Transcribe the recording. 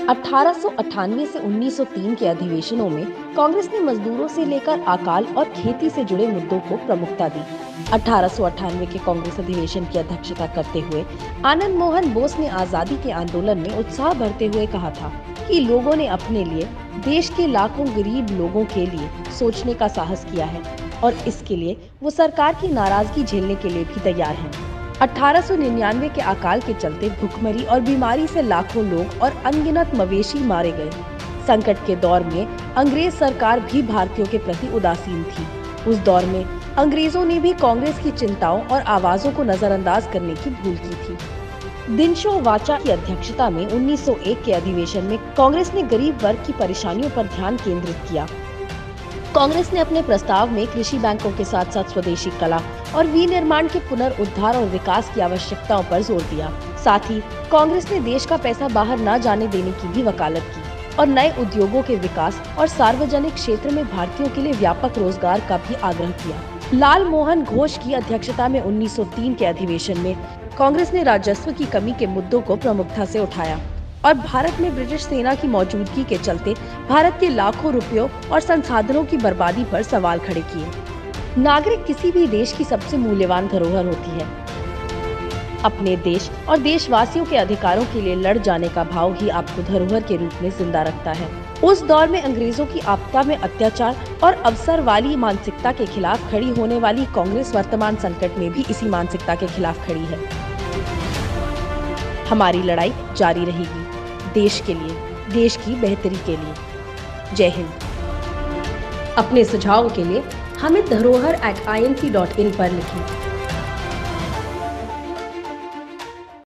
1898 से 1903 के अधिवेशनों में कांग्रेस ने मजदूरों से लेकर अकाल और खेती से जुड़े मुद्दों को प्रमुखता दी। 1898 के कांग्रेस अधिवेशन की अध्यक्षता करते हुए आनंद मोहन बोस ने आजादी के आंदोलन में उत्साह भरते हुए कहा था कि लोगों ने अपने लिए, देश के लाखों गरीब लोगों के लिए सोचने का साहस किया है और इसके लिए वो सरकार की नाराजगी झेलने के लिए भी तैयार हैं। 1899 के अकाल के चलते भूखमरी और बीमारी से लाखों लोग और अनगिनत मवेशी मारे गए। संकट के दौर में अंग्रेज सरकार भी भारतीयों के प्रति उदासीन थी। उस दौर में अंग्रेजों ने भी कांग्रेस की चिंताओं और आवाजों को नजरअंदाज करने की भूल की थी। दिनशो वाचा की अध्यक्षता में 1901 के अधिवेशन में कांग्रेस ने गरीब वर्ग की परेशानियों पर ध्यान केंद्रित किया। कांग्रेस ने अपने प्रस्ताव में कृषि बैंकों के साथ साथ स्वदेशी कला और विनिर्माण के पुनरुद्धार और विकास की आवश्यकताओं पर जोर दिया। साथ ही कांग्रेस ने देश का पैसा बाहर न जाने देने की भी वकालत की और नए उद्योगों के विकास और सार्वजनिक क्षेत्र में भारतीयों के लिए व्यापक रोजगार का भी आग्रह किया। लाल मोहन घोष की अध्यक्षता में 1903 के अधिवेशन में कांग्रेस ने राजस्व की कमी के मुद्दों को प्रमुखता से उठाया और भारत में ब्रिटिश सेना की मौजूदगी के चलते भारत के लाखों रुपयों और संसाधनों की बर्बादी पर सवाल खड़े किए। नागरिक किसी भी देश की सबसे मूल्यवान धरोहर होती है। अपने देश और देशवासियों के अधिकारों के लिए लड़ जाने का भाव ही आपको धरोहर के रूप में जिंदा रखता है। उस दौर में अंग्रेजों की आपदा में अत्याचार और अवसर वाली मानसिकता के खिलाफ खड़ी होने वाली कांग्रेस वर्तमान संकट में भी इसी मानसिकता के खिलाफ खड़ी है। हमारी लड़ाई जारी रहेगी, देश के लिए, देश की बेहतरी के लिए। जय हिंद। अपने सुझावों के लिए हमें धरोहर@inc.in पर लिखें।